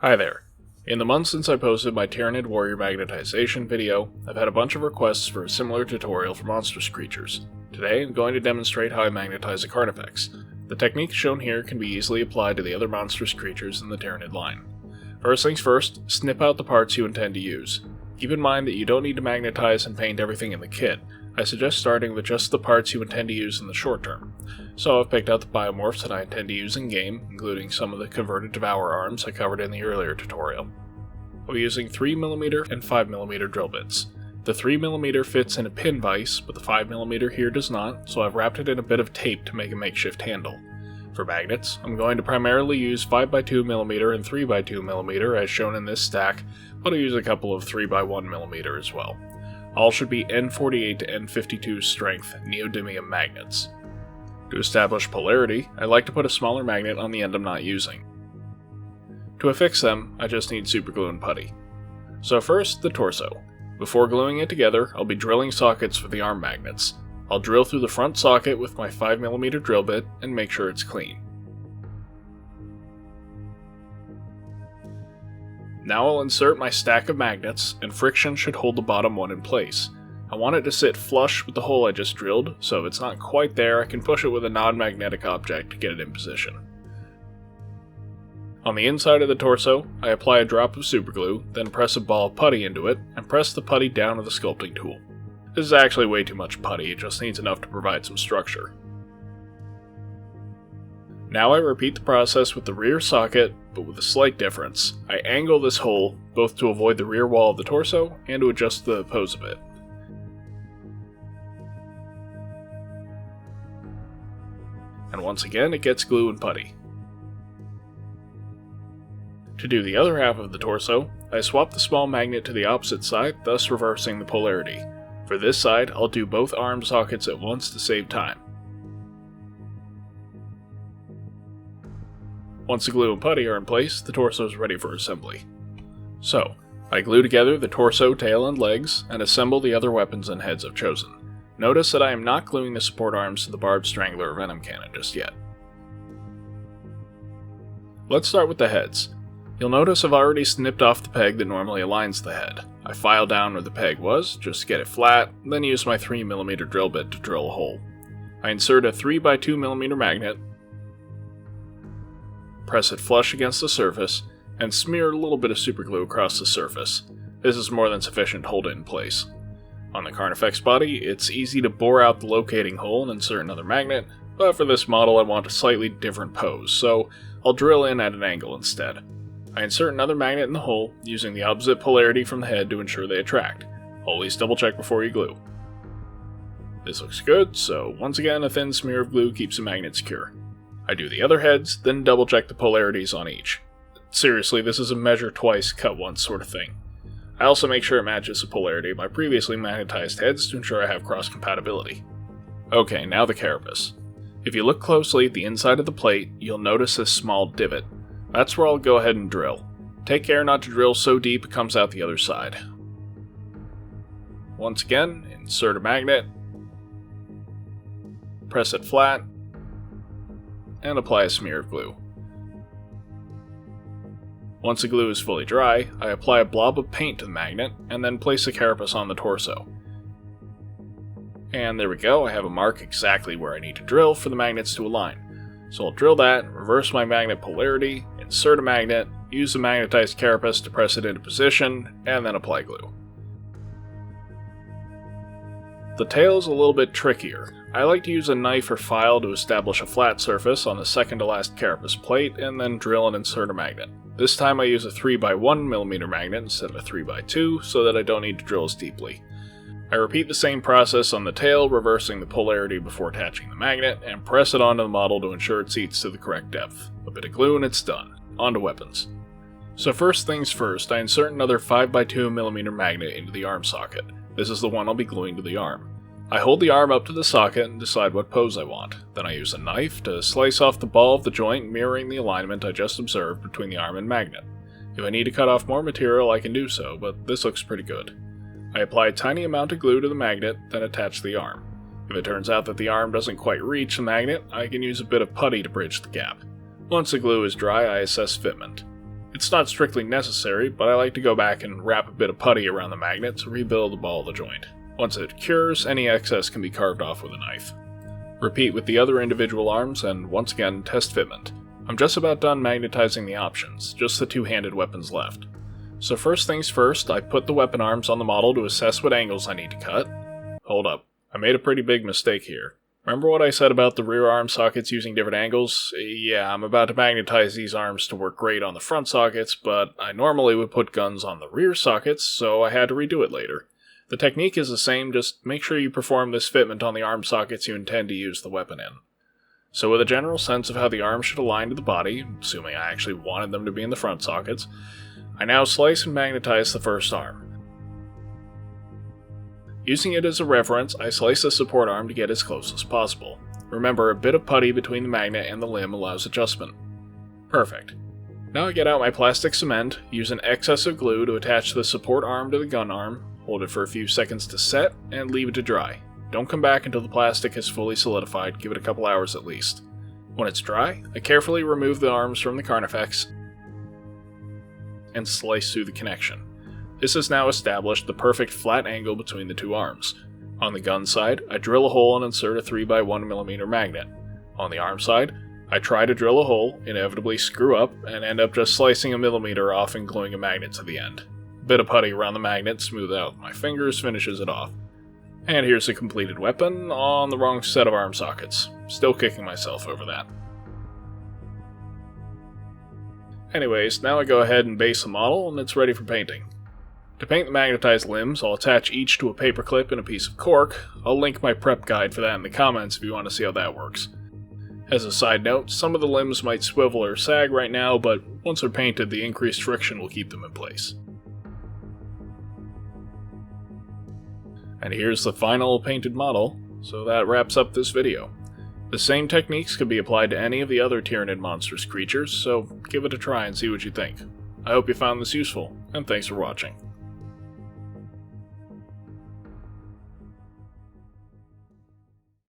Hi there. In the months since I posted my Tyranid warrior magnetization video, I've had a bunch of requests for a similar tutorial for monstrous creatures. Today I'm going to demonstrate how I magnetize a Carnifex. The technique shown here can be easily applied to the other monstrous creatures in the Tyranid line. First things first, snip out the parts you intend to use. Keep in mind that you don't need to magnetize and paint everything in the kit. I suggest starting with just the parts you intend to use in the short term. So I've picked out the biomorphs that I intend to use in game, including some of the converted Devourer arms I covered in the earlier tutorial. I'll be using 3mm and 5mm drill bits. The 3mm fits in a pin vise, but the 5mm here does not, so I've wrapped it in a bit of tape to make a makeshift handle. For magnets, I'm going to primarily use 5x2mm and 3x2mm as shown in this stack, but I'll use a couple of 3x1mm as well. All should be N48 to N52 strength neodymium magnets. To establish polarity, I like to put a smaller magnet on the end I'm not using. To affix them, I just need Superglue and Putty. So first, the torso. Before gluing it together, I'll be drilling sockets for the arm magnets. I'll drill through the front socket with my 5mm drill bit and make sure it's clean. Now I'll insert my stack of magnets, and friction should hold the bottom one in place. I want it to sit flush with the hole I just drilled, so if it's not quite there, I can push it with a non-magnetic object to get it in position. On the inside of the torso, I apply a drop of superglue, then press a ball of putty into it, and press the putty down with the sculpting tool. This is actually way too much putty, it just needs enough to provide some structure. Now I repeat the process with the rear socket, but with a slight difference. I angle this hole, both to avoid the rear wall of the torso, and to adjust the pose of it. And once again, it gets glue and putty. To do the other half of the torso, I swap the small magnet to the opposite side, thus reversing the polarity. For this side, I'll do both arm sockets at once to save time. Once the glue and putty are in place, the torso is ready for assembly. So, I glue together the torso, tail, and legs, and assemble the other weapons and heads I've chosen. Notice that I am not gluing the support arms to the barbed strangler or venom cannon just yet. Let's start with the heads. You'll notice I've already snipped off the peg that normally aligns the head. I file down where the peg was, just to get it flat, then use my 3mm drill bit to drill a hole. I insert a 3x2mm magnet, press it flush against the surface, and smear a little bit of superglue across the surface. This is more than sufficient to hold it in place. On the Carnifex body, it's easy to bore out the locating hole and insert another magnet, but for this model I want a slightly different pose, so I'll drill in at an angle instead. I insert another magnet in the hole, using the opposite polarity from the head to ensure they attract. Always double check before you glue. This looks good, so once again a thin smear of glue keeps the magnet secure. I do the other heads, then double check the polarities on each. Seriously, this is a measure twice, cut once sort of thing. I also make sure it matches the polarity of my previously magnetized heads to ensure I have cross-compatibility. Okay, now the carapace. If you look closely at the inside of the plate, you'll notice this small divot. That's where I'll go ahead and drill. Take care not to drill so deep it comes out the other side. Once again, insert a magnet, press it flat, and apply a smear of glue. Once the glue is fully dry, I apply a blob of paint to the magnet, and then place the carapace on the torso. And there we go, I have a mark exactly where I need to drill for the magnets to align. So I'll drill that, reverse my magnet polarity, insert a magnet, use the magnetized carapace to press it into position, and then apply glue. The tail is a little bit trickier. I like to use a knife or file to establish a flat surface on the second to last carapace plate, and then drill and insert a magnet. This time I use a 3x1mm magnet instead of a 3x2, so that I don't need to drill as deeply. I repeat the same process on the tail, reversing the polarity before attaching the magnet, and press it onto the model to ensure it seats to the correct depth. A bit of glue and it's done. On to weapons. So first things first, I insert another 5x2mm magnet into the arm socket. This is the one I'll be gluing to the arm. I hold the arm up to the socket and decide what pose I want. Then I use a knife to slice off the ball of the joint, mirroring the alignment I just observed between the arm and magnet. If I need to cut off more material, I can do so, but this looks pretty good. I apply a tiny amount of glue to the magnet, then attach the arm. If it turns out that the arm doesn't quite reach the magnet, I can use a bit of putty to bridge the gap. Once the glue is dry, I assess fitment. It's not strictly necessary, but I like to go back and wrap a bit of putty around the magnet to rebuild the ball of the joint. Once it cures, any excess can be carved off with a knife. Repeat with the other individual arms, and once again, test fitment. I'm just about done magnetizing the options, just the two-handed weapons left. So first things first, I put the weapon arms on the model to assess what angles I need to cut. Hold up, I made a pretty big mistake here. Remember what I said about the rear arm sockets using different angles? Yeah, I'm about to magnetize these arms to work great on the front sockets, but I normally would put guns on the rear sockets, so I had to redo it later. The technique is the same, just make sure you perform this fitment on the arm sockets you intend to use the weapon in. So with a general sense of how the arms should align to the body, assuming I actually wanted them to be in the front sockets, I now slice and magnetize the first arm. Using it as a reference, I slice the support arm to get as close as possible. Remember, a bit of putty between the magnet and the limb allows adjustment. Perfect. Now I get out my plastic cement, use an excess of glue to attach the support arm to the gun arm, hold it for a few seconds to set, and leave it to dry. Don't come back until the plastic is fully solidified, give it a couple hours at least. When it's dry, I carefully remove the arms from the Carnifex and slice through the connection. This has now established the perfect flat angle between the two arms. On the gun side, I drill a hole and insert a 3x1mm magnet. On the arm side, I try to drill a hole, inevitably screw up, and end up just slicing a millimeter off and gluing a magnet to the end. A bit of putty around the magnet, smooth out my fingers, finishes it off. And here's the completed weapon on the wrong set of arm sockets. Still kicking myself over that. Anyways, now I go ahead and base the model and it's ready for painting. To paint the magnetized limbs, I'll attach each to a paperclip and a piece of cork. I'll link my prep guide for that in the comments if you want to see how that works. As a side note, some of the limbs might swivel or sag right now, but once they're painted, the increased friction will keep them in place. And here's the final painted model, so that wraps up this video. The same techniques could be applied to any of the other Tyranid monstrous creatures, so give it a try and see what you think. I hope you found this useful, and thanks for watching.